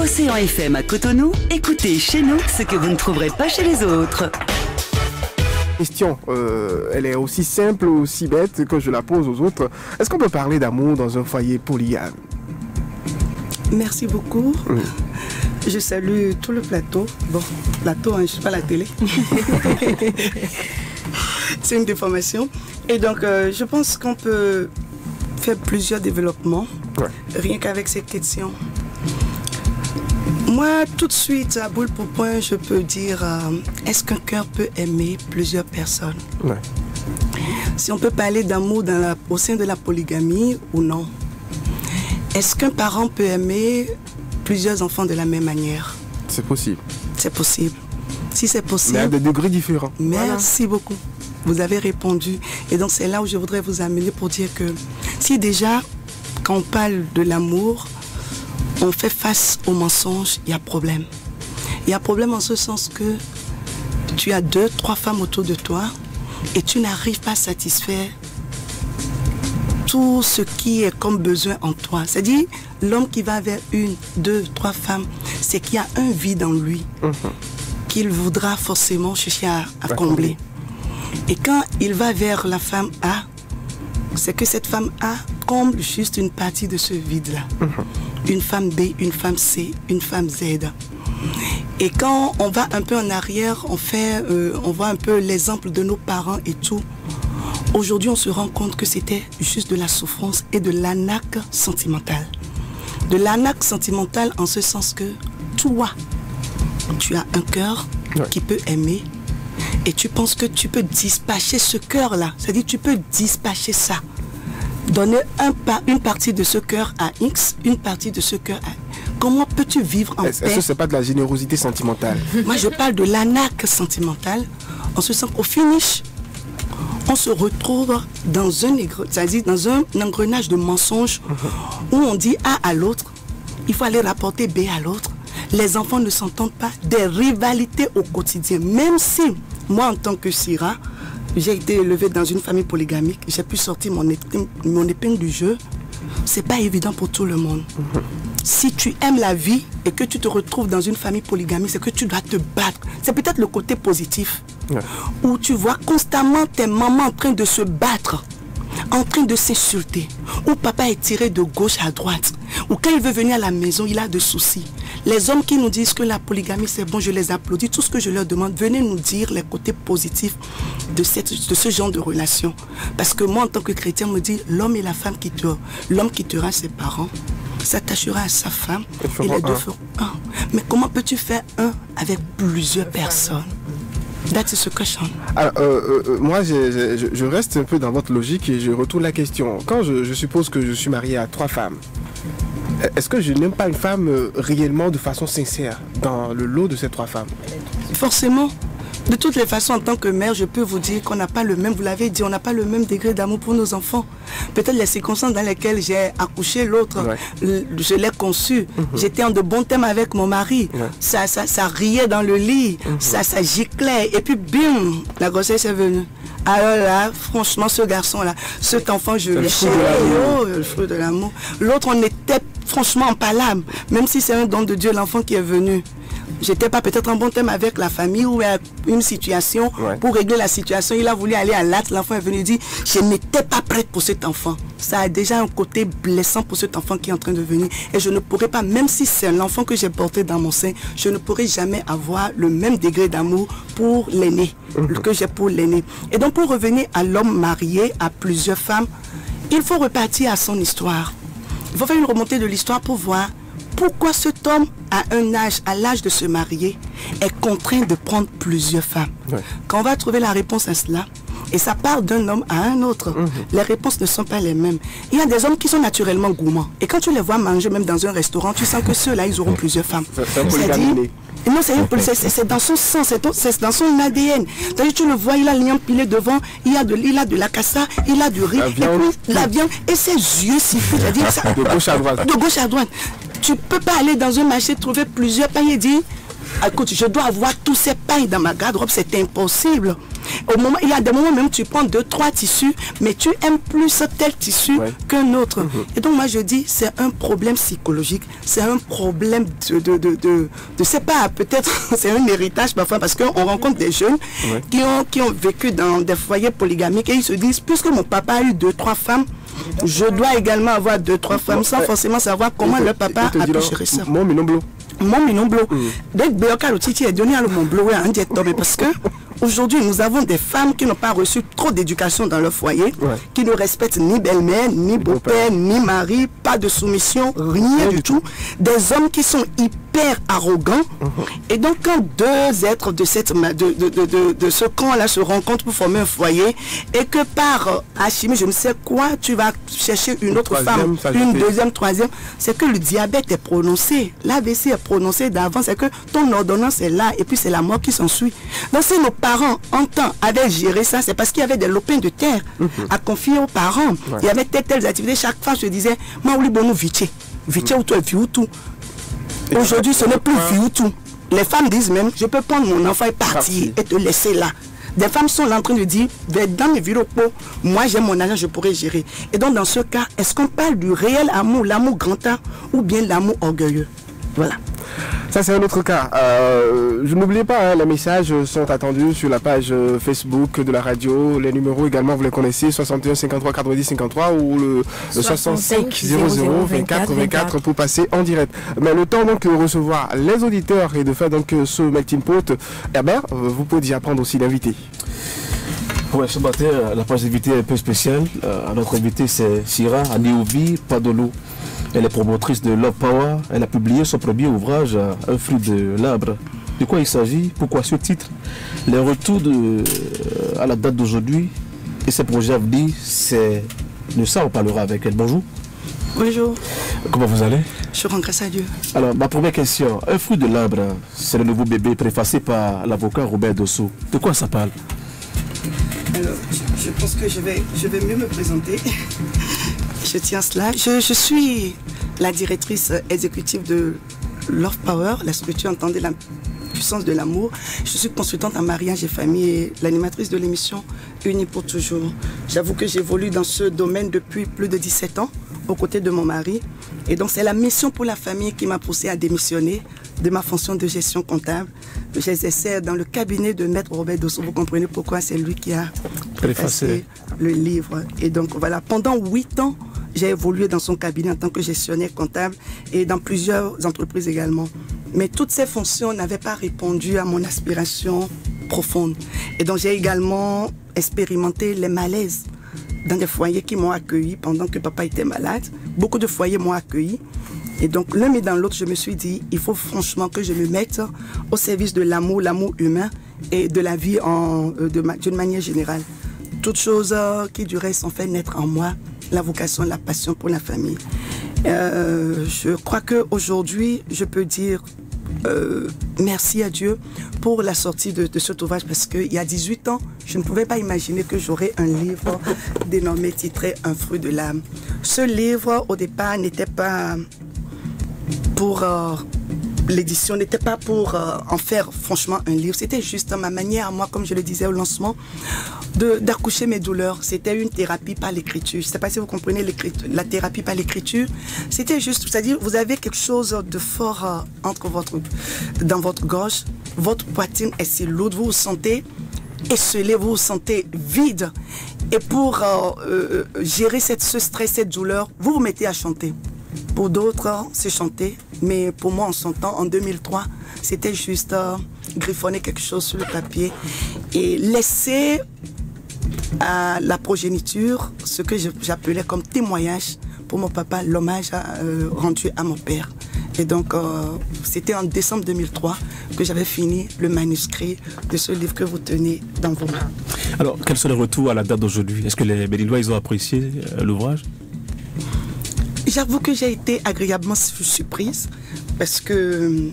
Océan FM à Cotonou, écoutez chez nous ce que vous ne trouverez pas chez les autres. Question, elle est aussi simple, aussi bête que je la pose aux autres. Est-ce qu'on peut parler d'amour dans un foyer polygame? Merci beaucoup. Je salue tout le plateau. Bon, plateau, hein, je ne suis pas la télé. C'est une déformation. Et donc, je pense qu'on peut faire plusieurs développements, rien qu'avec cette question. Moi, tout de suite, à boule pour point, je peux dire, est-ce qu'un cœur peut aimer plusieurs personnes? Si on peut parler d'amour au sein de la polygamie ou non. Est-ce qu'un parent peut aimer plusieurs enfants de la même manière? C'est possible. C'est possible. Si c'est possible... Mais à des degrés différents. Merci beaucoup. Vous avez répondu. Et donc, c'est là où je voudrais vous amener pour dire que si déjà, quand on parle de l'amour, on fait face aux mensonges, il y a problème. Il y a problème en ce sens que tu as 2, 3 femmes autour de toi et tu n'arrives pas à satisfaire tout ce qui est comme besoin en toi. C'est-à-dire, l'homme qui va vers 1, 2, 3 femmes, c'est qu'il y a un vide en lui qu'il voudra forcément chercher à combler. Et quand il va vers la femme A, c'est que cette femme A comble juste une partie de ce vide-là. Une femme B, une femme C, une femme Z. Et quand on va un peu en arrière, on voit un peu l'exemple de nos parents et tout. Aujourd'hui, on se rend compte que c'était juste de la souffrance et de l'arnaque sentimentale. De l'arnaque sentimentale en ce sens que toi, tu as un cœur qui peut aimer et tu penses que tu peux dispatcher ce cœur-là. C'est-à-dire tu peux dispatcher ça. Donner une partie de ce cœur à X, une partie de ce cœur à... Comment peux-tu vivre en paix? Est-ce que ce n'est pas de la générosité sentimentale? Moi, je parle de l'arnaque sentimentale. En ce sens qu'au finish, on se retrouve dans dans un engrenage de mensonges où on dit A à l'autre, il faut aller rapporter B à l'autre. Les enfants ne s'entendent pas, des rivalités au quotidien. Même si, moi en tant que Syrah, j'ai été élevée dans une famille polygamique, j'ai pu sortir mon épingle du jeu, c'est pas évident pour tout le monde. Si tu aimes la vie et que tu te retrouves dans une famille polygamique, c'est que tu dois te battre. C'est peut-être le côté positif, où tu vois constamment tes mamans en train de se battre, en train de s'insulter, où papa est tiré de gauche à droite, ou quand il veut venir à la maison, il a des soucis. Les hommes qui nous disent que la polygamie c'est bon, je les applaudis. Tout ce que je leur demande, venez nous dire les côtés positifs de ce genre de relation. Parce que moi en tant que chrétien, on me dit, l'homme et la femme l'homme quittera ses parents, s'attachera à sa femme et les deux feront un. Mais comment peux-tu faire un avec plusieurs personnes? That's the question. Alors, moi, je reste un peu dans votre logique et je retourne la question. Quand je suppose que je suis marié à 3 femmes, est-ce que je n'aime pas une femme réellement de façon sincère dans le lot de ces 3 femmes? Forcément. De toutes les façons, en tant que mère, je peux vous dire qu'on n'a pas le même, vous l'avez dit, on n'a pas le même degré d'amour pour nos enfants. Peut-être les circonstances dans lesquelles j'ai accouché l'autre, je l'ai conçu. J'étais en de bons termes avec mon mari. Ça riait dans le lit, ça giclait. Et puis, bim, la grossesse est venue. Alors là, franchement, ce garçon-là, cet enfant, je l'ai chéri, le fruit de l'amour. L'autre, on était franchement en palabre, même si c'est un don de Dieu, l'enfant qui est venu. J'étais pas peut-être en bon terme avec la famille ou une situation. Pour régler la situation, il a voulu aller à l'acte. L'enfant est venu et dit, je n'étais pas prête pour cet enfant. Ça a déjà un côté blessant pour cet enfant qui est en train de venir. Et je ne pourrais pas, même si c'est l'enfant que j'ai porté dans mon sein, je ne pourrais jamais avoir le même degré d'amour pour l'aîné que j'ai pour l'aîné. Et donc pour revenir à l'homme marié à plusieurs femmes, il faut repartir à son histoire. Il faut faire une remontée de l'histoire pour voir pourquoi cet homme, à l'âge de se marier, est contraint de prendre plusieurs femmes. Quand on va trouver la réponse à cela, et ça part d'un homme à un autre, les réponses ne sont pas les mêmes. Il y a des hommes qui sont naturellement gourmands. Et quand tu les vois manger même dans un restaurant, tu sens que ceux-là, ils auront plusieurs femmes. Non, c'est dans son sang, c'est dans son ADN. Tu le vois, il a l'empilé devant, il a de la cassa, il a du riz, et puis la viande, et ses yeux sifflent. De gauche à droite. De gauche à droite. Tu ne peux pas aller dans un marché trouver plusieurs pains et dire, écoute, je dois avoir tous ces pains dans ma garde-robe, c'est impossible. Au moment, il y a des moments même tu prends 2-3 tissus, mais tu aimes plus tel tissu qu'un autre. Et donc moi je dis, c'est un problème psychologique, c'est un problème de c'est pas, peut-être c'est un héritage parfois, parce qu'on rencontre des jeunes qui ont vécu dans des foyers polygamiques et ils se disent, puisque mon papa a eu 2-3 femmes, je dois également avoir 2-3 femmes sans forcément savoir comment le papa a pu gérer ça. Mon minoblo. Mon minoblo. Dès que le titi est donné à mon blo, parce que aujourd'hui, nous avons des femmes qui n'ont pas reçu trop d'éducation dans leur foyer, qui ne respectent ni belle-mère, ni beau-père, ni mari, pas de soumission, rien du tout. Des hommes qui sont hyper arrogants. Et donc, quand deux êtres de ce camp-là se rencontrent pour former un foyer, et que par alchimie, je ne sais quoi, tu vas chercher une autre femme, une deuxième, troisième, c'est que le diabète est prononcé, l'AVC est prononcé d'avance, c'est que ton ordonnance est là, et puis c'est la mort qui s'ensuit. Donc, si nos parents, en temps, avaient géré ça, c'est parce qu'il y avait des lopins de terre à confier aux parents. Il y avait telles activités. Chaque fois, je disais, Maouli Bonou Vitié. Vitié ou toi, tout. Aujourd'hui, ce n'est plus vu tout. Les femmes disent même, je peux prendre mon enfant et partir et te laisser là. Des femmes sont là en train de dire, dans mes bureaux, moi j'ai mon argent, je pourrais gérer. Et donc dans ce cas, est-ce qu'on parle du réel amour, l'amour grand art, ou bien l'amour orgueilleux? Voilà. Ça c'est un autre cas. Je n'oubliez pas, les messages sont attendus sur la page Facebook de la radio. Les numéros également, vous les connaissez, 61 53 90 53 ou le 65 00 24 24 pour passer en direct. Mais le temps donc de recevoir les auditeurs et de faire donc ce melting pot, Herbert, vous pouvez déjà prendre aussi l'invité. Ouais, ce matin, la page d'invité est un peu spéciale. Notre invité c'est Sira Aniovi Padolo. Elle est promotrice de Love Power. Elle a publié son premier ouvrage, Un fruit de l'arbre. De quoi il s'agit? Pourquoi ce titre? Les retours à la date d'aujourd'hui et ses projets à venir, c'est de ça on parlera avec elle. Bonjour. Bonjour. Comment vous allez? Je rends grâce à Dieu. Alors, ma première question. Un fruit de l'arbre, c'est le nouveau bébé préfacé par l'avocat Robert Dosso. De quoi ça parle? Alors, je pense que je vais mieux me présenter. Je tiens à cela. Je suis la directrice exécutive de Love Power, la structure entendez la puissance de l'amour. Je suis consultante en mariage et famille et l'animatrice de l'émission Unis pour toujours. J'avoue que j'évolue dans ce domaine depuis plus de 17 ans, aux côtés de mon mari. Et donc c'est la mission pour la famille qui m'a poussée à démissionner de ma fonction de gestion comptable. J'exerçais dans le cabinet de Maître Robert Dosso. Vous comprenez pourquoi c'est lui qui a préfacé le livre. Et donc voilà, pendant 8 ans, j'ai évolué dans son cabinet en tant que gestionnaire comptable et dans plusieurs entreprises également. Mais toutes ces fonctions n'avaient pas répondu à mon aspiration profonde. Et donc j'ai également expérimenté les malaises dans des foyers qui m'ont accueilli pendant que papa était malade. Beaucoup de foyers m'ont accueilli. Et donc l'un et dans l'autre, je me suis dit, il faut franchement que je me mette au service de l'amour humain et de la vie d'une manière générale. Toutes choses qui du reste ont fait naître en moi la vocation, la passion pour la famille. Je crois qu'aujourd'hui, je peux dire merci à Dieu pour la sortie de cet ouvrage parce qu'il y a 18 ans, je ne pouvais pas imaginer que j'aurais un livre dénommé, titré Un fruit de l'âme. Ce livre, au départ, n'était pas pour l'édition, n'était pas pour en faire franchement un livre. C'était juste ma manière à moi, comme je le disais au lancement, d'accoucher mes douleurs. C'était une thérapie par l'écriture. Je ne sais pas si vous comprenez la thérapie par l'écriture. C'était juste, c'est-à-dire vous avez quelque chose de fort dans votre gorge. Votre poitrine est si lourde, vous vous sentez esselé, vous vous sentez vide. Et pour gérer ce stress, cette douleur, vous vous mettez à chanter. Pour d'autres, c'est chanter. Mais pour moi, en chantant, en 2003, c'était juste griffonner quelque chose sur le papier et laisser à la progéniture ce que j'appelais comme témoignage pour mon papa, l'hommage rendu à mon père. Et donc, c'était en décembre 2003 que j'avais fini le manuscrit de ce livre que vous tenez dans vos mains. Alors, quels sont les retours à la date d'aujourd'hui? Est-ce que les Béninois, ils ont apprécié l'ouvrage? J'avoue que j'ai été agréablement surprise parce que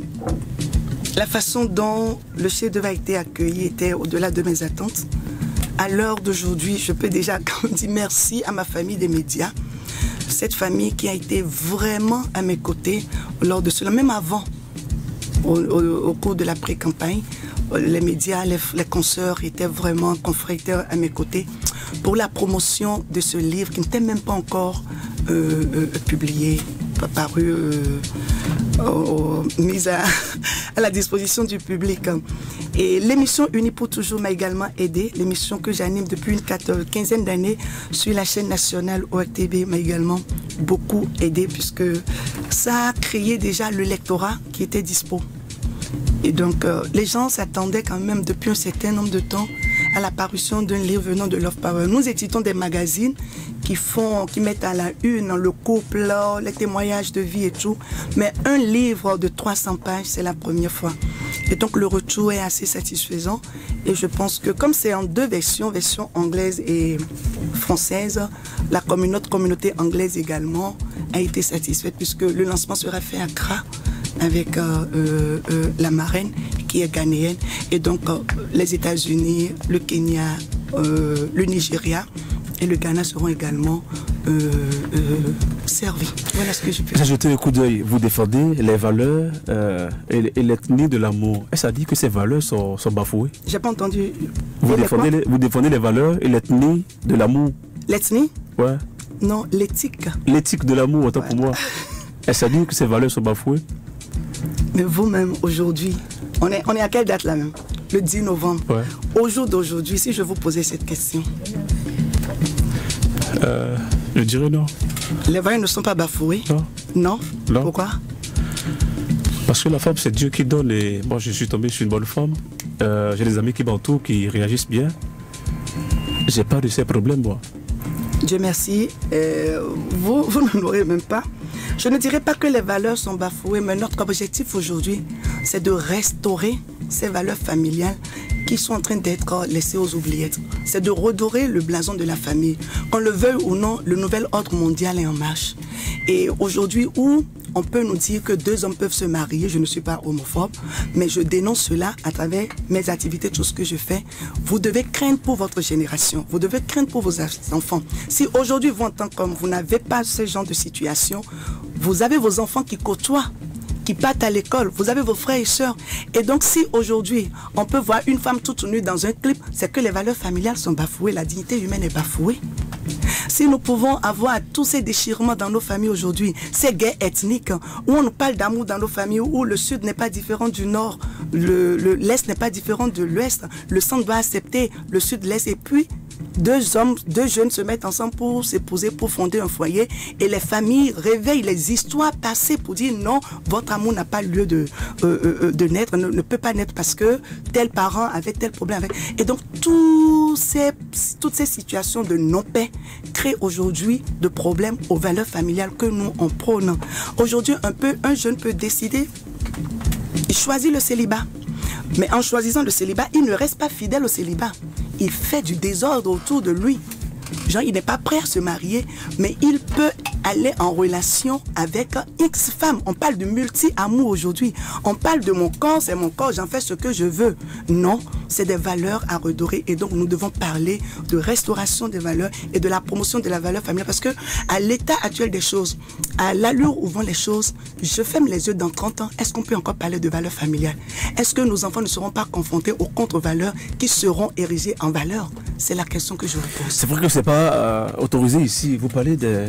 la façon dont le chef-d'œuvre a été accueilli était au-delà de mes attentes. À l'heure d'aujourd'hui, je peux déjà dire merci à ma famille des médias, cette famille qui a été vraiment à mes côtés lors de cela, même avant, au cours de la pré-campagne, les médias, les consoeurs étaient vraiment confrères à mes côtés pour la promotion de ce livre qui n'était même pas encore publié, paru, mise à la disposition du public. Et l'émission Unis pour toujours m'a également aidé. L'émission que j'anime depuis une quinzaine d'années sur la chaîne nationale ORTB m'a également beaucoup aidé puisque ça a créé déjà le lectorat qui était dispo. Et donc les gens s'attendaient quand même depuis un certain nombre de temps à la parution d'un livre venant de Love Power. Nous éditons des magazines qui mettent à la une le couple, les témoignages de vie et tout. Mais un livre de 300 pages, c'est la première fois. Et donc le retour est assez satisfaisant. Et je pense que comme c'est en deux versions, version anglaise et française, notre communauté anglaise également a été satisfaite puisque le lancement sera fait à Accra avec la marraine qui est ghanéenne. Et donc les États-Unis, le Kenya, le Nigeria et le Ghana seront également servis. Voilà ce que je peux dire. J'ai jeté un coup d'œil. Vous défendez les valeurs et l'ethnie de l'amour. Est-ce à dire que ces valeurs sont bafouées? J'ai pas entendu. Vous défendez les valeurs et l'ethnie de l'amour. L'ethnie? Ouais. Non, l'éthique. L'éthique de l'amour, autant pour moi. Est-ce à dire que ces valeurs sont bafouées? Mais vous-même, aujourd'hui, on est à quelle date là même? Le 10 novembre. Ouais. Au jour d'aujourd'hui, si je vous posais cette question. Je dirais non. Les valeurs ne sont pas bafouées? Non. Non? Non. Pourquoi? Parce que la femme, c'est Dieu qui donne. Et moi, je suis tombé sur une bonne femme. J'ai des amis qui m'entourent, qui réagissent bien. J'ai pas de ces problèmes, moi. Dieu merci. Vous n'en aurez même pas. Je ne dirais pas que les valeurs sont bafouées, mais notre objectif aujourd'hui, c'est de restaurer ces valeurs familiales qui sont en train d'être laissées aux oubliettes. C'est de redorer le blason de la famille. Qu'on le veuille ou non, le nouvel ordre mondial est en marche. Et aujourd'hui, où on peut nous dire que deux hommes peuvent se marier, je ne suis pas homophobe, mais je dénonce cela à travers mes activités, tout ce que je fais. Vous devez craindre pour votre génération, vous devez craindre pour vos enfants. Si aujourd'hui, vous en tant qu'homme, vous n'avez pas ce genre de situation, vous avez vos enfants qui côtoient, qui partent à l'école, vous avez vos frères et sœurs. Et donc si aujourd'hui, on peut voir une femme toute nue dans un clip, c'est que les valeurs familiales sont bafouées, la dignité humaine est bafouée. Si nous pouvons avoir tous ces déchirements dans nos familles aujourd'hui, ces guerres ethniques, où on nous parle d'amour dans nos familles, où le sud n'est pas différent du nord, l'est n'est pas différent de l'ouest, le centre doit accepter le sud, l'est, et puis deux jeunes se mettent ensemble pour s'épouser, pour fonder un foyer, et les familles réveillent les histoires passées pour dire non, votre amour n'a pas lieu de naître, ne peut pas naître parce que tel parent avait tel problème avec. Et donc toutes ces situations de non-paix créent aujourd'hui de problèmes aux valeurs familiales que nous on prône. Aujourd'hui, un jeune peut décider, il choisit le célibat. Mais en choisissant le célibat, il ne reste pas fidèle au célibat. Il fait du désordre autour de lui. Genre, il n'est pas prêt à se marier, mais il peut aller en relation avec X femmes. On parle de multi-amour aujourd'hui. On parle de mon corps, c'est mon corps, j'en fais ce que je veux. Non, c'est des valeurs à redorer. Et donc, nous devons parler de restauration des valeurs et de la promotion de la valeur familiale. Parce que à l'état actuel des choses, à l'allure où vont les choses, je ferme les yeux dans 30 ans. Est-ce qu'on peut encore parler de valeurs familiales? Est-ce que nos enfants ne seront pas confrontés aux contre-valeurs qui seront érigées en valeurs? C'est la question que je vous pose. C'est vrai que c'est pas autorisé ici. Vous parlez de...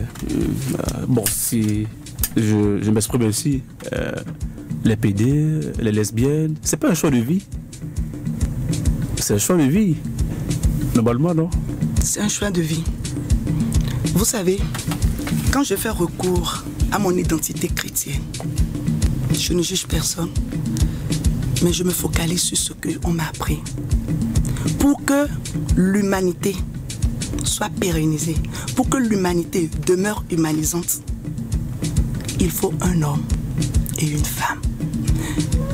bon, si je m'exprime ainsi, les PD, les lesbiennes, c'est pas un choix de vie. C'est un choix de vie. Normalement, non? C'est un choix de vie. Vous savez, quand je fais recours à mon identité chrétienne, je ne juge personne, mais je me focalise sur ce qu'on m'a appris. Pour que l'humanité soit pérennisée, pour que l'humanité demeure humanisante, il faut un homme et une femme.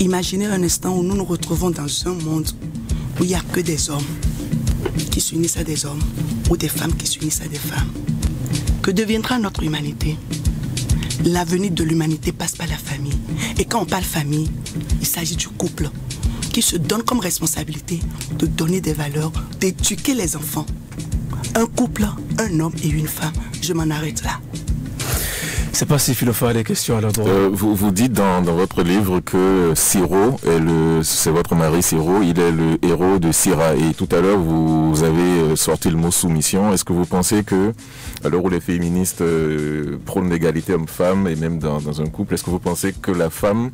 Imaginez un instant où nous nous retrouvons dans un monde où il n'y a que des hommes qui s'unissent à des hommes ou des femmes qui s'unissent à des femmes. Que deviendra notre humanité? L'avenir de l'humanité passe par la famille. Et quand on parle famille, il s'agit du couple qui se donne comme responsabilité de donner des valeurs, d'éduquer les enfants. Un couple, un homme et une femme. Je m'en arrête là. C'est pas si philophile les questions alors. Vous dites dans votre livre que Siro, c'est votre mari Siro, il est le héros de Sira. Et tout à l'heure, vous avez sorti le mot soumission. Est-ce que vous pensez que, à l'heure où les féministes prônent l'égalité homme-femme, et même dans un couple, est-ce que vous pensez que la femme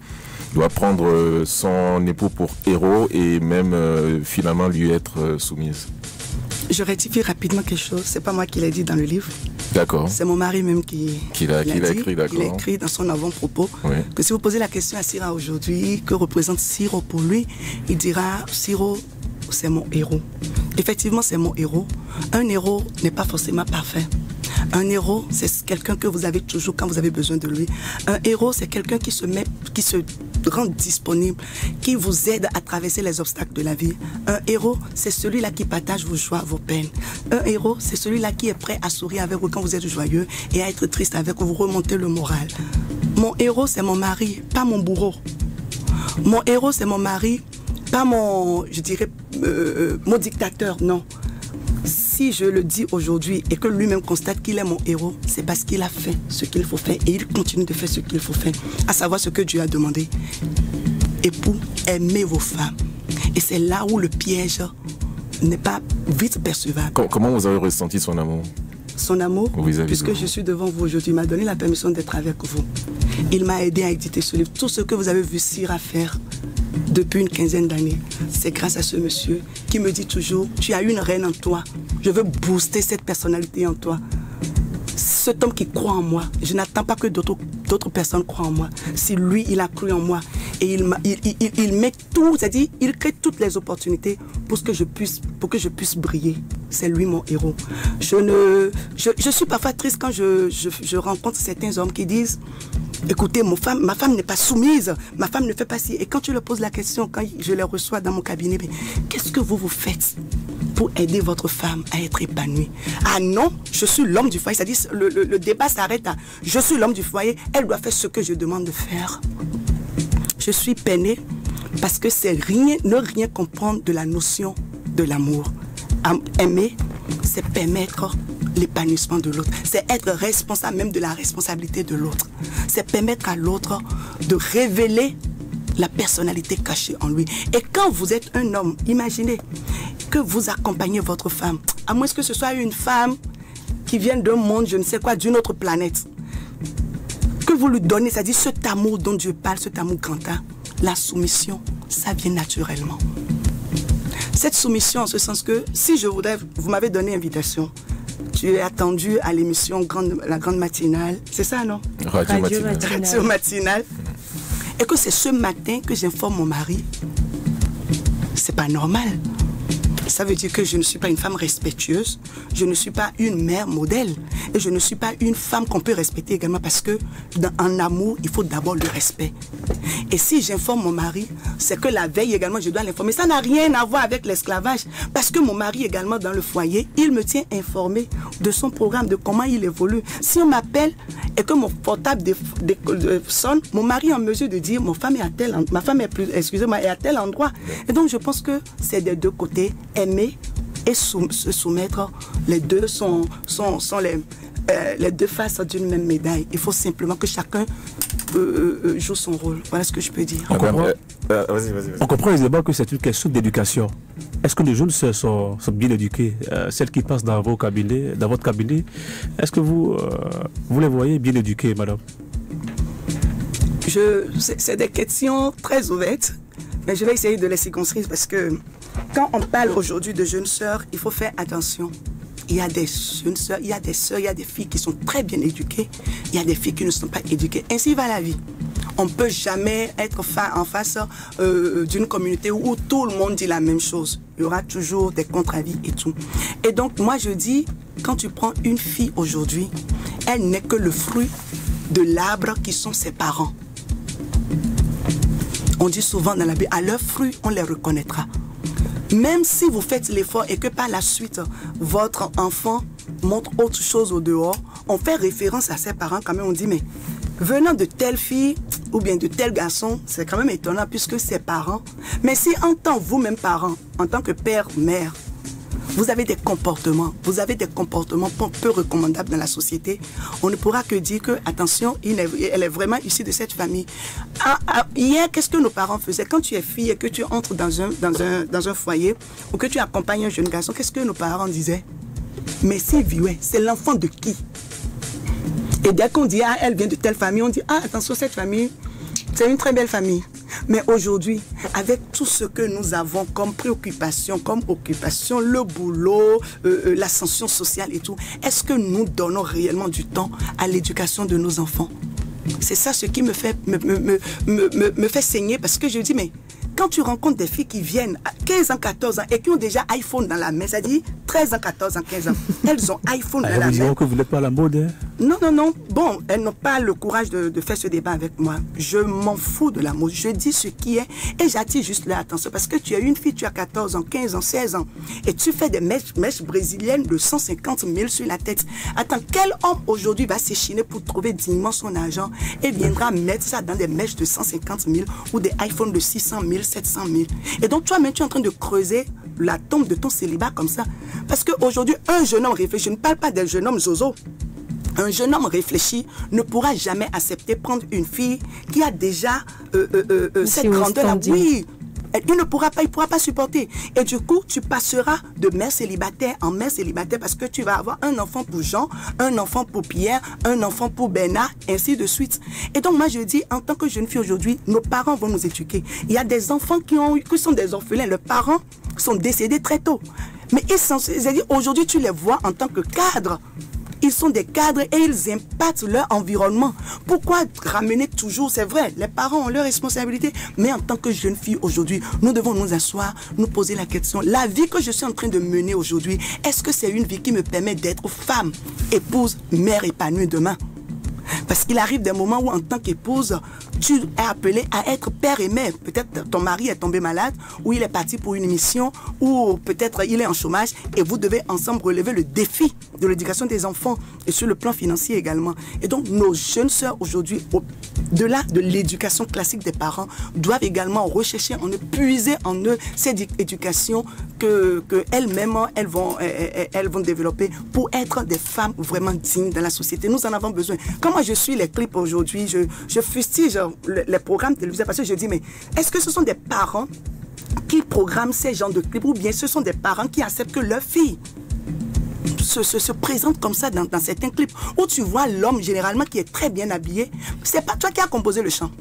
doit prendre son époux pour héros et même finalement lui être soumise? Je rectifie rapidement quelque chose. C'est pas moi qui l'ai dit dans le livre. D'accord. C'est mon mari même qui l'a écrit, d'accord. Il a écrit dans son avant-propos que si vous posez la question à Sira aujourd'hui, que représente Siro pour lui, il dira Siro, c'est mon héros. Effectivement, c'est mon héros. Un héros n'est pas forcément parfait. Un héros, c'est quelqu'un que vous avez toujours quand vous avez besoin de lui. Un héros, c'est quelqu'un qui se rend disponible, qui vous aide à traverser les obstacles de la vie. Un héros, c'est celui-là qui partage vos joies, vos peines. Un héros, c'est celui-là qui est prêt à sourire avec vous quand vous êtes joyeux et à être triste avec vous, remonter le moral. Mon héros, c'est mon mari, pas mon bourreau. Mon héros, c'est mon mari, pas mon, je dirais, mon dictateur, non. Si je le dis aujourd'hui et que lui-même constate qu'il est mon héros, c'est parce qu'il a fait ce qu'il faut faire et il continue de faire ce qu'il faut faire, à savoir ce que Dieu a demandé. Époux, aimez vos femmes. Et c'est là où le piège n'est pas vite percevable. Comment vous avez ressenti son amour? Son amour, puisque je suis devant vous aujourd'hui, il m'a donné la permission d'être avec vous. Il m'a aidé à éditer ce livre. Tout ce que vous avez vu Sira faire depuis une quinzaine d'années, c'est grâce à ce monsieur qui me dit toujours, tu as une reine en toi, je veux booster cette personnalité en toi. Cet homme qui croit en moi, je n'attends pas que d'autres personnes croient en moi. Si lui, il a cru en moi et il met tout, c'est-à-dire il crée toutes les opportunités pour que je puisse briller. C'est lui mon héros. Je suis parfois triste quand je rencontre certains hommes qui disent écoutez, ma femme n'est pas soumise, ma femme ne fait pas ci. Et quand tu leur poses la question, quand je les reçois dans mon cabinet, qu'est-ce que vous faites pour aider votre femme à être épanouie? Ah non, je suis l'homme du foyer. C'est-à-dire, le débat s'arrête à je suis l'homme du foyer, elle doit faire ce que je demande de faire. Je suis peinée parce que c'est ne rien comprendre de la notion de l'amour. Aimer, c'est permettre l'épanouissement de l'autre. C'est être responsable même de la responsabilité de l'autre. C'est permettre à l'autre de révéler la personnalité cachée en lui. Et quand vous êtes un homme, imaginez que vous accompagnez votre femme, à moins que ce soit une femme qui vient d'un monde, je ne sais quoi, d'une autre planète, que vous lui donnez, c'est-à-dire cet amour dont Dieu parle, cet amour quentin, la soumission, ça vient naturellement. Cette soumission en ce sens que si je voudrais, vous m'avez donné invitation, tu es attendu à l'émission la grande matinale, c'est ça non? Radio matinale. Et que c'est ce matin que j'informe mon mari, c'est pas normal. Ça veut dire que je ne suis pas une femme respectueuse, je ne suis pas une mère modèle et je ne suis pas une femme qu'on peut respecter également parce que en amour, il faut d'abord le respect. Et si j'informe mon mari, c'est que la veille également, je dois l'informer. Ça n'a rien à voir avec l'esclavage parce que mon mari également dans le foyer, il me tient informé de son programme, de comment il évolue. Si on m'appelle et que mon portable sonne, mon mari est en mesure de dire ma femme est à tel endroit. Et donc je pense que c'est des deux côtés. Aimer et se soumettre, les deux sont les deux faces d'une même médaille. Il faut simplement que chacun joue son rôle. Voilà ce que je peux dire. On comprend aisément que c'est une question d'éducation. Est-ce que les jeunes sœurs sont bien éduquées? Celles qui passent dans votre cabinet, est-ce que vous les voyez bien éduquées, madame? C'est des questions très ouvertes, mais je vais essayer de les circonscrire parce que quand on parle aujourd'hui de jeunes sœurs, il faut faire attention. Il y a des jeunes sœurs, il y a des sœurs, il y a des filles qui sont très bien éduquées, il y a des filles qui ne sont pas éduquées. Ainsi va la vie. On ne peut jamais être en face d'une communauté où tout le monde dit la même chose. Il y aura toujours des contre-avis et tout. Et donc, moi, je dis, quand tu prends une fille aujourd'hui, elle n'est que le fruit de l'arbre qui sont ses parents. On dit souvent dans la Bible, à leurs fruits, on les reconnaîtra. Même si vous faites l'effort et que par la suite, votre enfant montre autre chose au dehors, on fait référence à ses parents quand même, on dit, mais venant de telle fille ou bien de tel garçon, c'est quand même étonnant puisque ses parents. Mais si en tant vous-même parents, en tant que père, mère, vous avez des comportements peu recommandables dans la société, on ne pourra que dire que, attention, elle est vraiment issue de cette famille. Hier, qu'est-ce que nos parents faisaient? Quand tu es fille et que tu entres dans un foyer ou que tu accompagnes un jeune garçon, qu'est-ce que nos parents disaient? Mais c'est vieux, c'est l'enfant de qui? Et dès qu'on dit, ah, elle vient de telle famille, on dit, ah, attention, cette famille, c'est une très belle famille. Mais aujourd'hui, avec tout ce que nous avons comme préoccupation, comme occupation, le boulot, l'ascension sociale et tout, est-ce que nous donnons réellement du temps à l'éducation de nos enfants? C'est ça ce qui me fait saigner, parce que je dis, mais quand tu rencontres des filles qui viennent à 15 ans, 14 ans et qui ont déjà iPhone dans la main, ça dit 13 ans, 14 ans, 15 ans, elles ont iPhone dans la main. Vous direz que vous n'êtes pas à la mode, hein? Non, non, non. Bon, elles n'ont pas le courage de faire ce débat avec moi. Je m'en fous de la mode. Je dis ce qui est et j'attire juste leur attention. Parce que tu es une fille, tu as 14 ans, 15 ans, 16 ans et tu fais des mèches brésiliennes de 150 000 sur la tête. Attends, quel homme aujourd'hui va s'échiner pour trouver dignement son argent et viendra mettre ça dans des mèches de 150 000 ou des iPhones de 600 000, 700 000. Et donc toi-même, tu es en train de creuser la tombe de ton célibat comme ça. Parce qu'aujourd'hui, un jeune homme réfléchi, je ne parle pas d'un jeune homme zozo. Un jeune homme réfléchi ne pourra jamais accepter prendre une fille qui a déjà cette grandeur-là. Oui, il ne pourra pas supporter. Et du coup, tu passeras de mère célibataire en mère célibataire parce que tu vas avoir un enfant pour Jean, un enfant pour Pierre, un enfant pour Bernard, ainsi de suite. Et donc, moi, je dis, en tant que jeune fille aujourd'hui, nos parents vont nous éduquer. Il y a des enfants qui sont des orphelins. Leurs parents sont décédés très tôt. Mais aujourd'hui, tu les vois en tant que cadres. Ils sont des cadres et ils impactent leur environnement. Pourquoi ramener toujours, c'est vrai, les parents ont leurs responsabilités, mais en tant que jeune fille aujourd'hui, nous devons nous asseoir, nous poser la question. La vie que je suis en train de mener aujourd'hui, est-ce que c'est une vie qui me permet d'être femme, épouse, mère épanouie demain? Parce qu'il arrive des moments où en tant qu'épouse, tu es appelé à être père et mère. Peut-être ton mari est tombé malade, ou il est parti pour une mission, ou peut-être il est en chômage, et vous devez ensemble relever le défi de l'éducation des enfants, et sur le plan financier également. Et donc nos jeunes sœurs aujourd'hui, au-delà de l'éducation classique des parents, doivent également rechercher en eux, puiser en eux cette éducation que elles-mêmes, elles vont développer pour être des femmes vraiment dignes dans la société. Nous en avons besoin. Quand moi je suis les clips aujourd'hui, je fustige les programmes télévisés parce que je dis, mais est-ce que ce sont des parents qui programment ces genres de clips ou bien ce sont des parents qui acceptent que leur fille se présente comme ça dans certains clips où tu vois l'homme généralement qui est très bien habillé? C'est pas toi qui as composé le chant.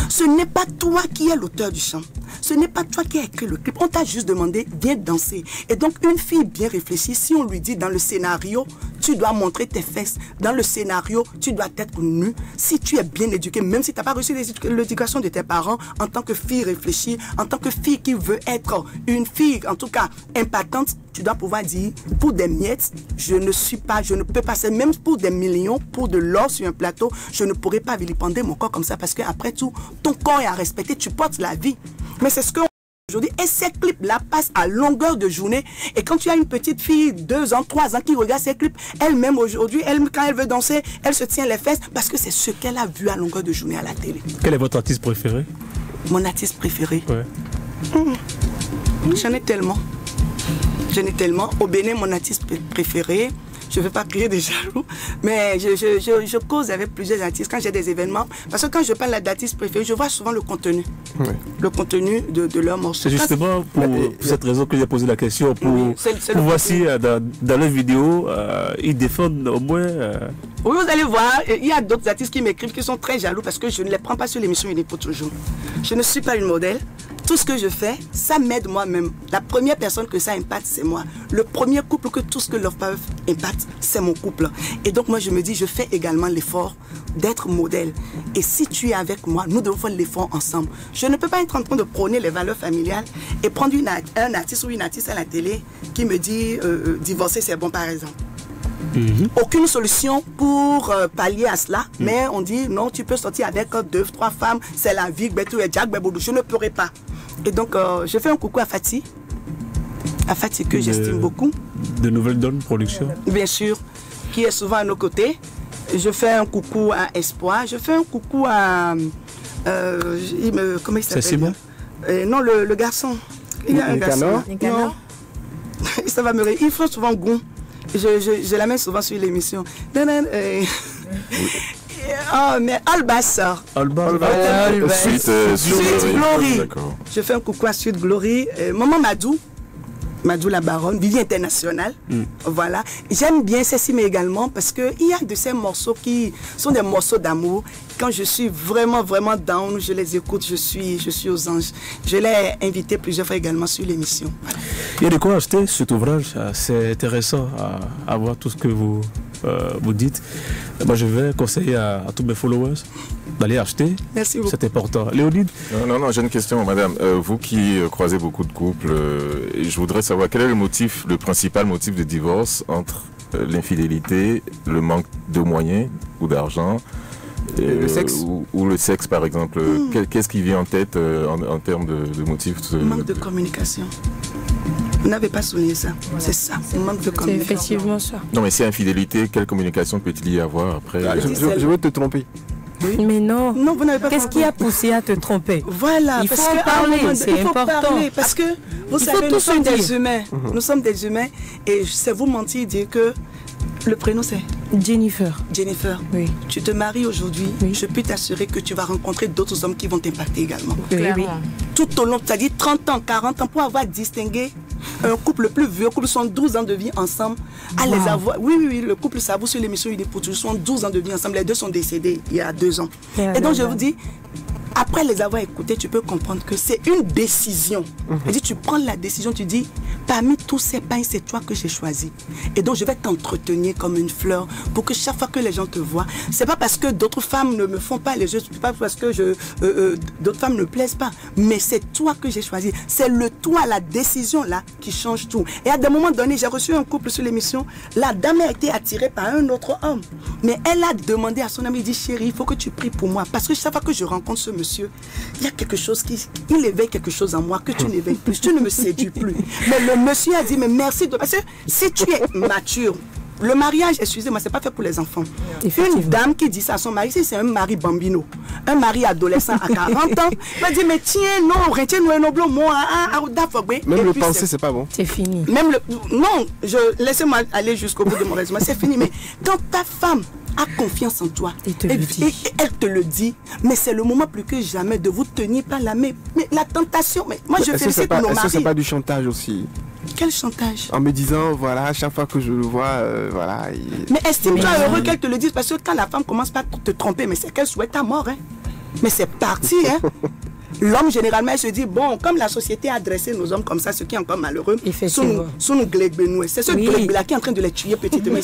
Ce n'est pas toi qui es l'auteur du chant. Ce n'est pas toi qui as écrit le clip. On t'a juste demandé, viens danser. Et donc, une fille bien réfléchie, si on lui dit dans le scénario, tu dois montrer tes fesses. Dans le scénario, tu dois être nue. Si tu es bien éduquée, même si tu n'as pas reçu l'éducation de tes parents, en tant que fille réfléchie, en tant que fille qui veut être une fille, en tout cas, impactante, tu dois pouvoir dire, pour des miettes, je ne peux pas, même pour des millions, pour de l'or sur un plateau, je ne pourrais pas vilipender mon corps comme ça parce qu'après tout, ton corps est à respecter, tu portes la vie. Mais c'est ce que aujourd'hui, et ces clips-là passent à longueur de journée. Et quand tu as une petite fille, 2 ans, 3 ans, qui regarde ces clips, elle-même aujourd'hui, quand elle veut danser, elle se tient les fesses parce que c'est ce qu'elle a vu à longueur de journée à la télé. Quel est votre artiste préféré? Mon artiste préféré? Ouais. J'en ai tellement. J'en ai tellement. Au Bénin, mon artiste préféré, je ne veux pas crier des jaloux, mais je cause avec plusieurs artistes quand j'ai des événements. Parce que quand je parle d'artistes préférés, je vois souvent le contenu. Oui. Le contenu de leur morceau. C'est justement pour cette raison que j'ai posé la question. Pour voir si dans les vidéos, ils défendent au moins... Oui, vous allez voir, il y a d'autres artistes qui m'écrivent qui sont très jaloux parce que je ne les prends pas sur l'émission Unipo toujours. Je ne suis pas une modèle. Tout ce que je fais, ça m'aide moi-même. La première personne que ça impacte, c'est moi. Le premier couple que tout ce que Love Power impacte, c'est mon couple. Et donc moi, je me dis, je fais également l'effort d'être modèle. Et si tu es avec moi, nous devons faire l'effort ensemble. Je ne peux pas être en train de prôner les valeurs familiales et prendre un artiste ou une artiste à la télé qui me dit divorcer, c'est bon, par exemple. Aucune solution pour pallier à cela, mais on dit non, tu peux sortir avec 2, 3 femmes, c'est la vie, je ne pourrai pas. Et donc, je fais un coucou à Fatih que j'estime beaucoup. De Nouvelle Donne Production. Bien sûr, qui est souvent à nos côtés. Je fais un coucou à Espoir, je fais un coucou à... comment il s'appelle? C'est Simon? Non, le garçon. Il y a un garçon. ça va me rire. Ils font souvent goût. Je la mets souvent sur l'émission. Oh, mais Albassar. Sweet Glory. Je fais un coucou à Sweet Glory. Maman Madou la baronne, Vivi International. Voilà. J'aime bien ceci, mais également parce qu'il y a de ces morceaux qui sont des morceaux d'amour. Quand je suis vraiment, vraiment down, je les écoute, je suis aux anges. Je l'ai invité plusieurs fois également sur l'émission. Voilà. Il y a de quoi acheter cet ouvrage. C'est intéressant à voir tout ce que vous dites. Moi, je vais conseiller à tous mes followers d'aller acheter. Merci beaucoup. C'est important. Léonide? Non, j'ai une question, madame. Vous qui croisez beaucoup de couples, je voudrais savoir quel est le principal motif de divorce entre l'infidélité, le manque de moyens ou d'argent, le sexe ou le sexe, par exemple. Qu'est-ce qui vient en tête en termes de motifs Manque de communication. Vous n'avez pas souligné ça. Ouais. C'est ça, c'est manque de communication. C'est effectivement ça. Non, mais si infidélité, quelle communication peut-il y avoir après? Je veux te tromper. Oui. Mais non. Non, vous n'avez pas. Qu'est-ce qui a poussé à te tromper? Voilà. Il faut en parler, c'est important. Parce que vous savez, nous sommes des humains. Nous sommes des humains et c'est vous mentir dire que le prénom c'est Jennifer. Jennifer. Oui. Tu te maries aujourd'hui. Oui. Je peux t'assurer que tu vas rencontrer d'autres hommes qui vont t'impacter également. Oui. Tout au long, c'est-à-dire 30 ans, 40 ans, pour avoir distingué un couple le plus vieux, couple sont 12 ans de vie ensemble, à les avoir. Oui, le couple s'avoue sur l'émission, il est pour toujours, sont 12 ans de vie ensemble, les deux sont décédés il y a 2 ans. Et donc je vous dis, après les avoir écoutés, tu peux comprendre que c'est une décision. C'est-à-dire, tu prends la décision, tu dis, parmi tous ces pains, c'est toi que j'ai choisi. Et donc, je vais t'entretenir comme une fleur pour que chaque fois que les gens te voient, c'est pas parce que d'autres femmes ne me font pas les yeux, c'est pas parce que d'autres femmes ne plaisent pas, mais c'est toi que j'ai choisi. C'est le toi, la décision là, qui change tout. Et à des moments donnés, j'ai reçu un couple sur l'émission, la dame a été attirée par un autre homme. Mais elle a demandé à son ami, il dit, chérie, il faut que tu pries pour moi. Parce que chaque fois que je rencontre ce monsieur, il y a quelque chose il éveille quelque chose en moi que tu n'éveilles plus, tu ne me séduis plus. Mais le monsieur a dit, mais merci de... Parce que si tu es mature, le mariage, excusez-moi, c'est pas fait pour les enfants. Une dame qui dit ça à son mari, c'est un mari bambino, un mari adolescent à 40 ans, il va dire, mais tiens, non, retiens-nous un noble mot, même le penser, c'est pas bon. C'est fini. Même non, laissez-moi aller jusqu'au bout de mon résumé, c'est fini. Mais quand ta femme a confiance en toi, et elle te le dit, mais c'est le moment plus que jamais de vous tenir par la main. Mais la tentation, mais moi je félicite nos maris. Est-ce que c'est pas du chantage aussi? Quel chantage? En me disant, voilà, à chaque fois que je le vois, voilà. Mais estime-toi heureux qu'elle te le dise, parce que quand la femme commence pas à te tromper, mais c'est qu'elle souhaite ta mort, hein. Mais c'est parti, hein. L'homme, généralement, se dit, bon, comme la société a dressé nos hommes comme ça, ce qui est encore malheureux, sous nous glégbénoué. C'est ce glégbé-là qui est en train de les tuer petitement.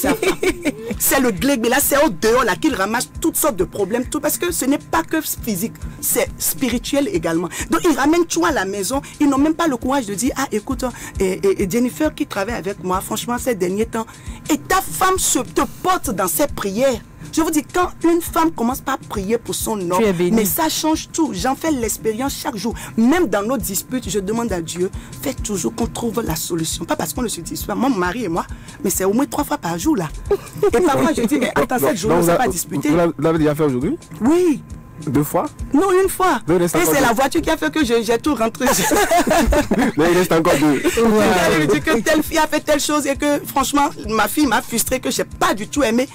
C'est le glégbé-là, c'est au dehors là qu'il ramasse toutes sortes de problèmes, tout, parce que ce n'est pas que physique, c'est spirituel également. Donc, ils ramènent tout à la maison, ils n'ont même pas le courage de dire, ah, écoute, et Jennifer qui travaille avec moi, franchement, ces derniers temps, et ta femme te porte dans ses prières. Je vous dis, quand une femme commence par prier pour son homme, mais ça change tout. J'en fais l'expérience chaque jour. Même dans nos disputes, je demande à Dieu, fais toujours qu'on trouve la solution. Pas parce qu'on ne se dispute pas, mon mari et moi, mais c'est au moins 3 fois par jour là. Et parfois je dis, mais attends, cette journée, on ne s'est pas disputé. Vous l'avez déjà fait aujourd'hui? Oui. 2 fois? Non, 1 fois. Et c'est la voiture qui a fait que j'ai tout rentré. Mais il reste encore 2. Elle me dit que telle fille a fait telle chose et que franchement, ma fille m'a frustrée, que je n'ai pas du tout aimé.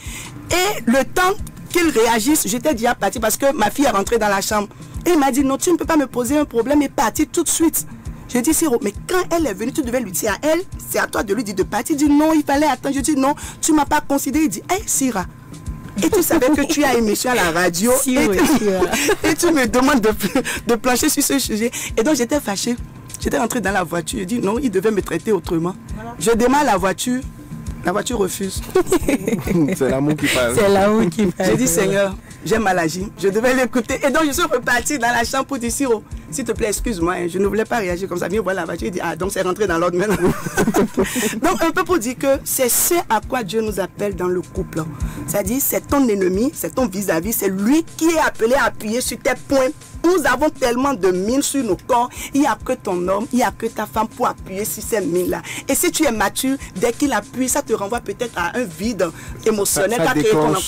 Et le temps qu'il réagisse, j'étais déjà partie parce que ma fille est rentrée dans la chambre. Et il m'a dit, non, tu ne peux pas me poser un problème et partir tout de suite. Je dis, Siro, mais quand elle est venue, tu devais lui dire à elle, c'est à toi de lui dire de partir. Il dit, non, il fallait attendre. Je dis, non, tu ne m'as pas considéré. Il dit, hé, Sira. Et tu savais que tu as une émission à la radio et tu me demandes de plancher sur ce sujet. Et donc j'étais fâchée. J'étais rentrée dans la voiture. Je dis non, il devait me traiter autrement. Voilà. Je démarre la voiture refuse. C'est l'amour qui parle. C'est l'amour qui parle. J'ai dit Seigneur, j'ai mal agi. Je devais l'écouter. Et donc je suis repartie dans la chambre pour dire Siro, s'il te plaît, excuse-moi, je ne voulais pas réagir comme ça. Viens voir la voiture. Il dit ah, donc c'est rentré dans l'ordre maintenant. Donc un peu pour dire que c'est ce à quoi Dieu nous appelle dans le couple. C'est-à-dire c'est ton ennemi, c'est ton vis-à-vis, c'est lui qui est appelé à appuyer sur tes points. Nous avons tellement de mines sur nos corps, il n'y a que ton homme, il n'y a que ta femme pour appuyer sur ces mines-là. Et si tu es mature, dès qu'il appuie, ça te renvoie peut-être à un vide émotionnel.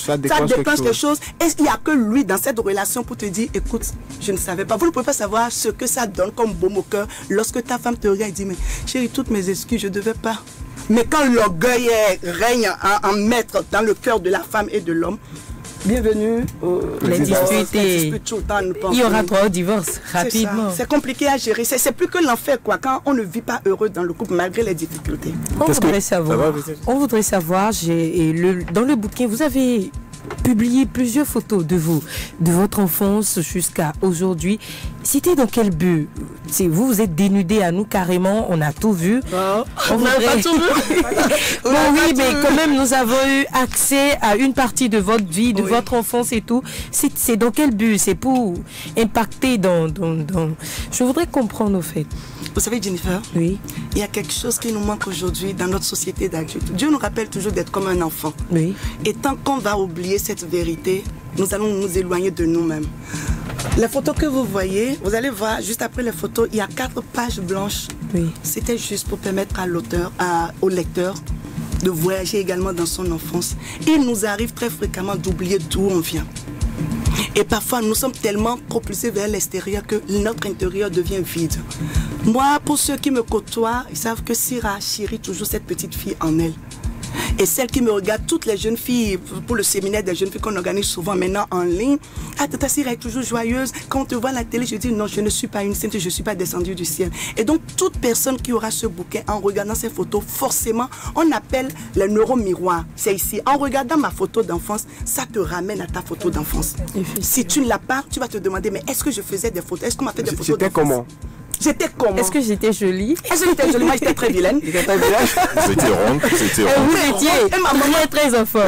Ça déclenche quelque chose. Et il n'y a que lui dans cette relation pour te dire, écoute, je ne savais pas. Vous ne pouvez pas savoir ce que ça donne comme baume au cœur lorsque ta femme te regarde et dit, mais chérie, toutes mes excuses, je ne devais pas. Mais quand l'orgueil règne en maître dans le cœur de la femme et de l'homme, bienvenue les disputes. Il y aura droit au divorce rapidement. C'est compliqué à gérer. C'est plus que l'enfer, quoi, quand on ne vit pas heureux dans le couple malgré les difficultés. On voudrait savoir, dans le bouquin, vous avez publié plusieurs photos de vous, de votre enfance jusqu'à aujourd'hui. C'était dans quel but? Vous vous êtes dénudé à nous carrément, on a tout vu. On n'a pas tout vu. Oui, mais quand même, nous avons eu accès à une partie de votre vie, de votre enfance et tout. C'est dans quel but? C'est pour impacter dans... Je voudrais comprendre au fait. Vous savez, Jennifer, oui. Il y a quelque chose qui nous manque aujourd'hui dans notre société d'adultes. Dieu nous rappelle toujours d'être comme un enfant. Oui. Et tant qu'on va oublier cette vérité, nous allons nous éloigner de nous-mêmes. Les photos que vous voyez, vous allez voir, juste après les photos, il y a 4 pages blanches. Oui. C'était juste pour permettre à l'auteur, au lecteur, de voyager également dans son enfance. Il nous arrive très fréquemment d'oublier d'où on vient. Et parfois, nous sommes tellement propulsés vers l'extérieur que notre intérieur devient vide. Moi, pour ceux qui me côtoient, ils savent que Syrah chérit toujours cette petite fille en elle. Et celles qui me regardent, toutes les jeunes filles, pour le séminaire des jeunes filles qu'on organise souvent maintenant en ligne, ah, Tata Syrah est toujours joyeuse. Quand on te voit à la télé, je dis non, je ne suis pas une sainte, je ne suis pas descendue du ciel. Et donc, toute personne qui aura ce bouquet, en regardant ces photos, forcément, on appelle les neuromiroirs. C'est ici. En regardant ma photo d'enfance, ça te ramène à ta photo d'enfance. Si tu ne l'as pas, tu vas te demander, mais est-ce que je faisais des photos? Est-ce qu'on m'a fait des photos d'enfance? C'était comment? J'étais comment? Est-ce que j'étais jolie? Est-ce que j'étais jolie? Moi, j'étais très vilaine. C'était ronde, c'était ronde. Vous étiez très enfant.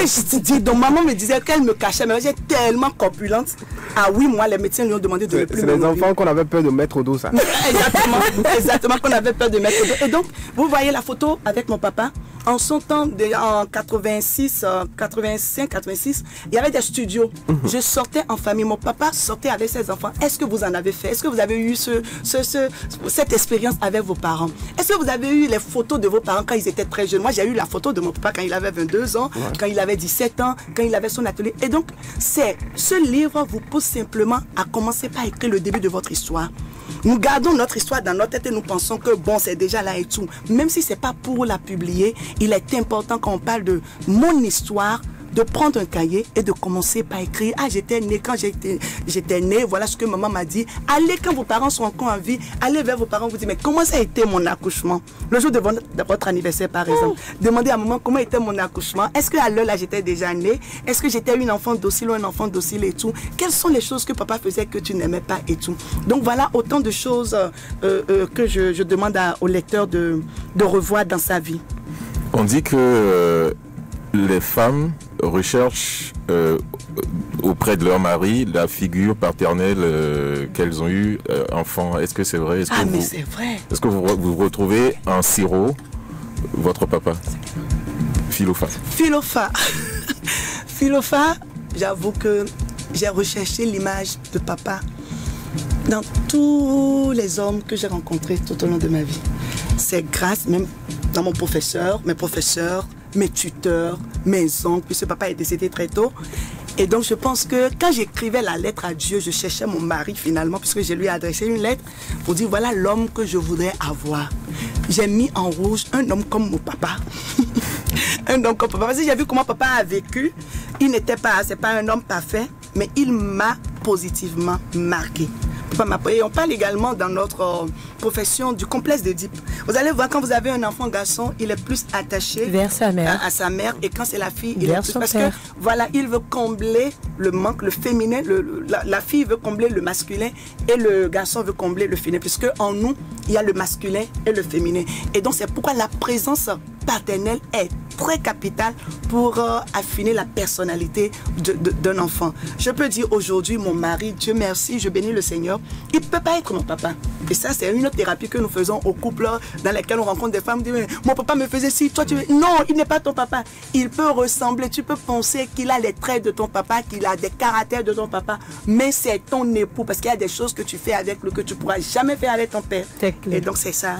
Donc, maman me disait qu'elle me cachait, mais j'étais tellement corpulente. Ah oui, moi, les médecins lui ont demandé de ne plus me C'est les enfants qu'on avait peur de mettre au dos, ça. Exactement, qu'on avait peur de mettre au dos. Et donc, vous voyez la photo avec mon papa. En son temps, en 86, 85, 86, il y avait des studios. Je sortais en famille. Mon papa sortait avec ses enfants. Est-ce que vous en avez fait? Est-ce que vous avez eu cette expérience avec vos parents? Est-ce que vous avez eu les photos de vos parents quand ils étaient très jeunes? Moi, j'ai eu la photo de mon papa quand il avait 22 ans, quand il avait 17 ans, quand il avait son atelier. Et donc, ce livre vous pousse simplement à commencer par écrire le début de votre histoire. Nous gardons notre histoire dans notre tête et nous pensons que bon, c'est déjà là et tout. Même si ce n'est pas pour la publier, il est important quand on parle de mon histoire, de prendre un cahier et de commencer par écrire. Ah, j'étais née quand j'étais née, voilà ce que maman m'a dit. Allez, quand vos parents sont encore en vie, allez vers vos parents, vous dites, mais comment ça a été mon accouchement? Le jour de votre anniversaire, par exemple. Demandez à maman comment était mon accouchement. Est-ce qu'à l'heure là, j'étais déjà née? Est-ce que j'étais une enfant docile ou un enfant docile et tout? Quelles sont les choses que papa faisait que tu n'aimais pas et tout? Donc voilà autant de choses que je demande au lecteur de revoir dans sa vie. On dit que les femmes recherchent auprès de leur mari la figure paternelle qu'elles ont eue enfant. Est-ce que c'est vrai? Mais c'est vrai. Est-ce que vous retrouvez en Siro votre papa? Philofa. Philofa, j'avoue que j'ai recherché l'image de papa dans tous les hommes que j'ai rencontrés tout au long de ma vie. C'est grâce, même dans mes professeurs, mes tuteurs, mes oncles, puisque papa est décédé très tôt. Et donc je pense que quand j'écrivais la lettre à Dieu, je cherchais mon mari finalement, puisque je lui ai adressé une lettre pour dire voilà l'homme que je voudrais avoir. J'ai mis en rouge un homme comme mon papa. Un homme comme papa. Parce que j'ai vu comment papa a vécu. Il n'était pas, c'est pas un homme parfait, mais il m'a positivement marqué. Et on parle également dans notre profession du complexe d'Oedipe. Vous allez voir, quand vous avez un enfant garçon, il est plus attaché vers sa mère. À sa mère, et quand c'est la fille, il vers est plus... son Parce père. que voilà, il veut combler le manque, le féminin, la fille veut combler le masculin et le garçon veut combler le féminin, puisque en nous, il y a le masculin et le féminin. Et donc c'est pourquoi la présence paternelle est très capitale pour affiner la personnalité d'un enfant. Je peux dire aujourd'hui, mon mari, Dieu merci, je bénis le Seigneur, il ne peut pas être mon papa. Et ça, c'est une autre thérapie que nous faisons au couple dans laquelle on rencontre des femmes qui disent « Mon papa me faisait ci, toi tu veux... » Non, il n'est pas ton papa. Il peut ressembler, tu peux penser qu'il a les traits de ton papa, qu'il a des caractères de ton papa, mais c'est ton époux, parce qu'il y a des choses que tu fais avec lui que tu ne pourras jamais faire avec ton père. Et donc c'est ça.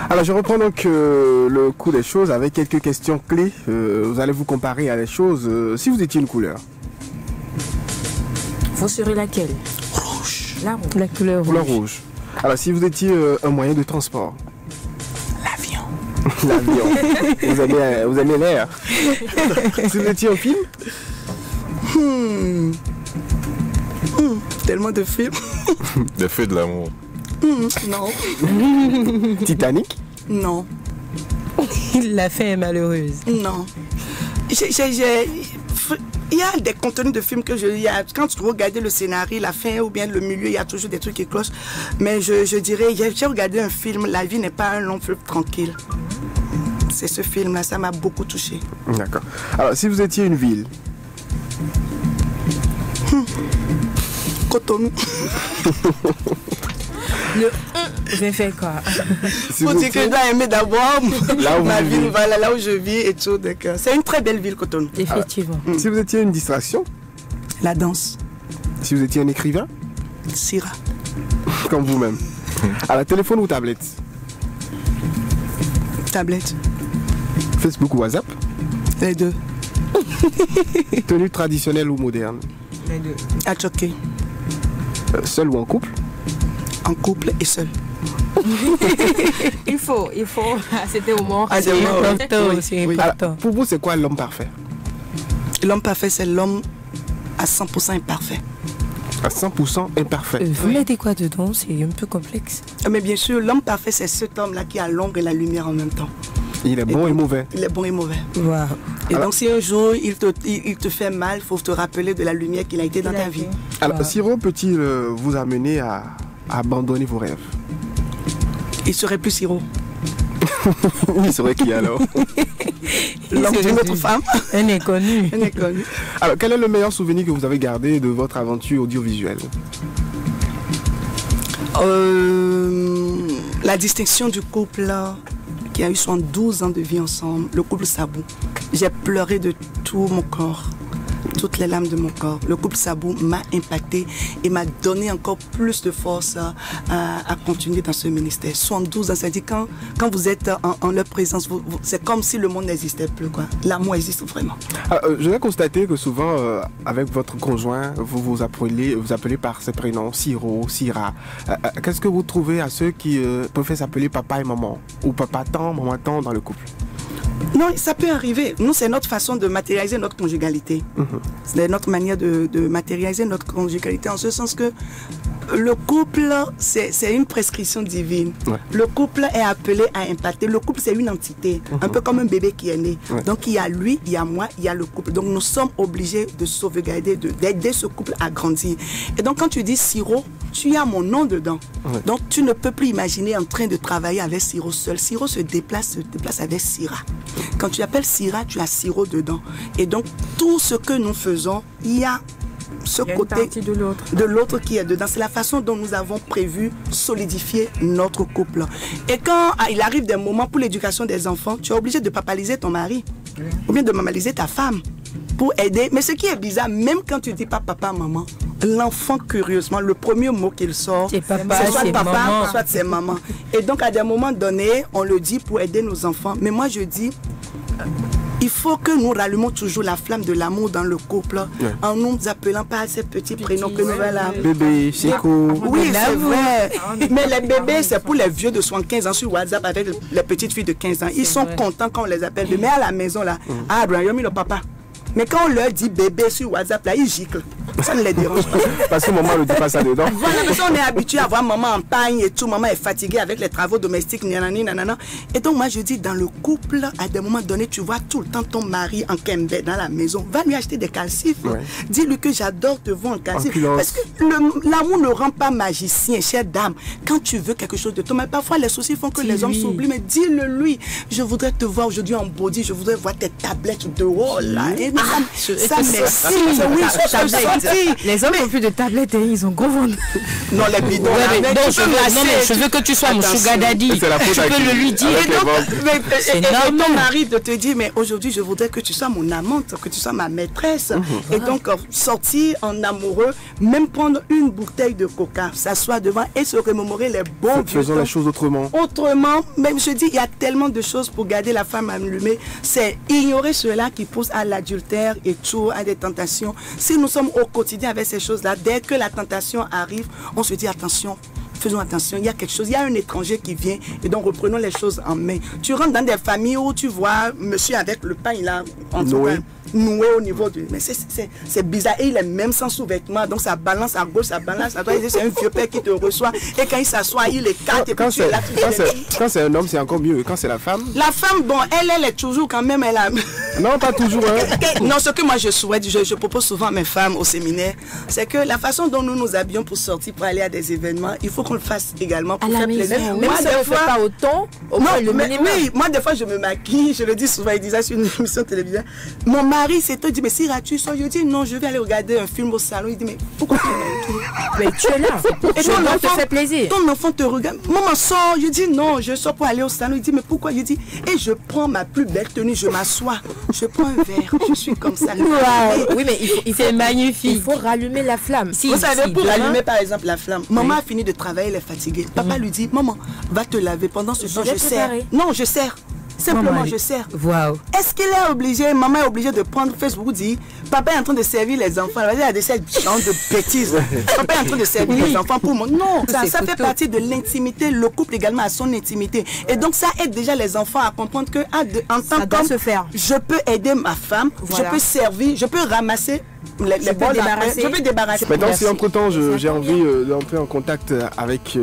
Alors je reprends donc le cours des choses avec quelques questions clés. Vous allez vous comparer à des choses. Si vous étiez une couleur. Vous serez laquelle? Rouge. La couleur rouge. Alors si vous étiez un moyen de transport. L'avion. L'avion. Vous aimez l'air. Si vous étiez au film? Tellement de films. Des feux de l'amour. Non. Titanic? Non. La fin est malheureuse. Non. Il y a des contenus de films que quand tu regardes le scénario, la fin ou bien le milieu, il y a toujours des trucs qui clochent. Mais je dirais, j'ai regardé un film, La vie n'est pas un long fleuve tranquille. C'est ce film-là, ça m'a beaucoup touché. D'accord. Alors, si vous étiez une ville? Cotonou. Je vais faire quoi? Faut dire que je dois aimer d'abord ma ville, vivez. voilà, là où je vis et tout. C'est une très belle ville, Cotonou. Effectivement. Si vous étiez une distraction? La danse. Si vous étiez un écrivain? Syrah. Comme vous-même. Alors, téléphone ou tablette? Tablette. Facebook ou WhatsApp? Les deux. Tenue traditionnelle ou moderne? Les deux. À choquer. Seul ou en couple? En couple et seul. Il faut. C'était au moins. Ah, C'est c'est bon, important. oui. C'est Oui. important. Alors, pour vous, c'est quoi l'homme parfait? L'homme parfait, c'est l'homme à 100% imparfait. À 100% imparfait. Vous mettez quoi dedans? C'est un peu complexe. Mais bien sûr, l'homme parfait, c'est cet homme-là qui a l'ombre et la lumière en même temps. Il est bon et mauvais. Il est bon et mauvais. Wow. Et Alors- donc, si un jour il te fait mal, il faut te rappeler de la lumière qu'il a été dans ta vie. Alors, Siro peut-il vous amener à abandonner vos rêves? Il serait plus Siro. Il serait qui alors? L'homme d'une autre femme. Un inconnu. Un inconnu. Alors, quel est le meilleur souvenir que vous avez gardé de votre aventure audiovisuelle? La distinction du couple là, qui a eu 72 ans de vie ensemble, le couple Sabou. J'ai pleuré de tout mon corps, toutes les larmes de mon corps. Le couple Sabou m'a impacté et m'a donné encore plus de force à continuer dans ce ministère. 72 ans, c'est-à-dire quand vous êtes en leur présence, c'est comme si le monde n'existait plus, quoi. L'amour existe vraiment. Alors, je vais constater que souvent, avec votre conjoint, vous appelez par ses prénoms, Siro, Syrah. Qu'est-ce que vous trouvez à ceux qui préfèrent s'appeler papa et maman? Ou papa tant, maman tant dans le couple? Non, ça peut arriver. Nous, c'est notre façon de matérialiser notre conjugalité. C'est notre manière de matérialiser notre conjugalité en ce sens que le couple, c'est une prescription divine. Ouais. Le couple est appelé à impacter. Le couple, c'est une entité, un peu comme un bébé qui est né. Ouais. Donc, il y a lui, il y a moi, il y a le couple. Donc, nous sommes obligés de sauvegarder, d'aider ce couple à grandir. Et donc, quand tu dis Siro, tu as mon nom dedans. Ouais. Donc, tu ne peux plus imaginer en train de travailler avec Siro seul. Siro se déplace avec Syrah. Quand tu appelles Syrah, tu as Siro dedans. Et donc, tout ce que nous faisons, il y a ce côté de l'autre qui est dedans. C'est la façon dont nous avons prévu solidifier notre couple. Et quand il arrive des moments pour l'éducation des enfants, tu es obligé de papaliser ton mari ou bien de mamaliser ta femme pour aider. Mais ce qui est bizarre, même quand tu dis pas papa, maman, l'enfant, curieusement, le premier mot qu'il sort, c'est papa, c'est soit c'est papa, maman. soit c'est maman. Et donc, à des moments donnés, on le dit pour aider nos enfants. Mais moi, je dis, il faut que nous rallumons toujours la flamme de l'amour dans le couple, en nous appelant par ces petits prénoms que nous avons là. Bébé, Chico. Oui, c'est vrai. Mais les bébés, c'est pour les vieux de 75 ans sur WhatsApp avec les petites filles de 15 ans. Ils sont contents quand on les appelle. Mais à la maison, là, ah, Brian, le papa. Mais quand on leur dit bébé sur WhatsApp, là, ils giclent. Ça ne les dérange pas. Parce que maman ne dit pas ça dedans. Voilà, parce qu'on est habitué à voir maman en pagne et tout. Maman est fatiguée avec les travaux domestiques, nanani, nanana. Et donc, moi, je dis, dans le couple, à des moments donnés, tu vois tout le temps ton mari en kembe dans la maison. Va lui acheter des calcifs. Ouais. Dis-lui que j'adore te voir en calcif. En Parce que l'amour ne rend pas magicien, chère dame. Quand tu veux quelque chose de toi, mais parfois les soucis font que les hommes s'oublient. Mais dis-le lui. Je voudrais te voir aujourd'hui en body. Je voudrais voir tes tablettes de haut là. Et ça m'excite. Oui, ça m'excite. Les hommes n'ont plus de tablettes, ils ont gros ventre. Non, les bidons. Je veux que tu sois mon sugar daddy. C'est la faute Tu à peux qui? le lui dire. Avec les Et banques. donc, ton mari de te dire, mais aujourd'hui, je voudrais que tu sois mon amante, que tu sois ma maîtresse. Et donc, sortir en amoureux, même prendre une bouteille de coca, s'asseoir devant et se remémorer les bons vieux Faisons temps. les choses autrement. Autrement, même je dis, il y a tellement de choses pour garder la femme allumée. C'est ignorer cela qui pousse à l'adultère et tout, à des tentations. Si nous sommes au quotidien avec ces choses-là, dès que la tentation arrive, on se dit attention, faisons attention, il y a quelque chose, il y a un étranger qui vient, et donc reprenons les choses en main. Tu rentres dans des familles où tu vois monsieur avec le pain, il a noué au niveau de... Mais c'est bizarre, et il est même sans sous-vêtements, donc ça balance à gauche, ça balance à droite, c'est un vieux père qui te reçoit, et quand il s'assoit, il écarte, et puis tu es là, quand c'est un homme, c'est encore mieux, quand c'est la femme... La femme, bon, elle est toujours quand même, elle a... Non, pas toujours, hein. Non, ce que moi je souhaite, je propose souvent à mes femmes au séminaire, c'est que la façon dont nous nous habillons pour sortir, pour aller à des événements, il faut qu'on le fasse également pour faire plaisir. Même si on ne fait pas autant, oui, moi des fois je me maquille, je le dis souvent, il disait sur une émission de télévision, mon mari s'est dit, mais si tu sors, je dis non, je vais aller regarder un film au salon. Il dit, mais pourquoi tu es là? Mais tu es là, et ton enfant te fait plaisir. Ton enfant te regarde, maman sort, je dis non, je sors pour aller au salon. Il dit, mais pourquoi? Je dis, et je prends ma plus belle tenue, je m'assois, je prends un verre, je suis comme ça. Wow. Oui, mais c'est magnifique. Il faut rallumer la flamme. Vous savez, pour allumer par exemple la flamme, maman a fini de travailler, elle est fatiguée. Papa lui dit, maman, va te laver. Pendant ce temps, je sers. Non, je sers. Simplement, je sers. Wow. Est-ce qu'elle est obligée, maman est obligée de prendre Facebook, dit, papa est en train de servir les enfants. Elle a des genre de bêtises. Papa est en train de servir les enfants pour moi. Non, ça fait partie de l'intimité. Le couple également a son intimité. Et donc, ça aide déjà les enfants à comprendre que, en tant qu'homme, je peux aider ma femme, je peux servir, je peux ramasser. Je peux débarrasser. Maintenant, si entre-temps j'ai envie d'entrer en contact avec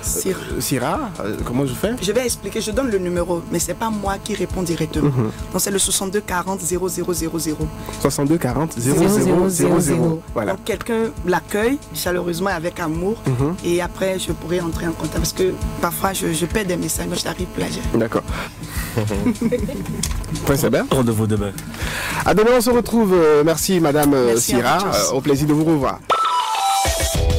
Syrah, comment je fais? Je vais expliquer, je donne le numéro, mais c'est pas moi qui réponds directement. Donc c'est le 62 40 00 00. 62 40 00 Voilà. Donc quelqu'un l'accueille chaleureusement avec amour et après je pourrai entrer en contact parce que parfois je perds des messages, moi je n'arrive plus à gérer. D'accord. C'est bien. Rendez-vous demain. À demain, on se retrouve. Merci Madame Syrah. Au plaisir de vous revoir.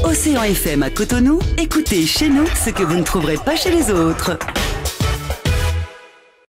Océan FM à Cotonou, écoutez chez nous ce que vous ne trouverez pas chez les autres.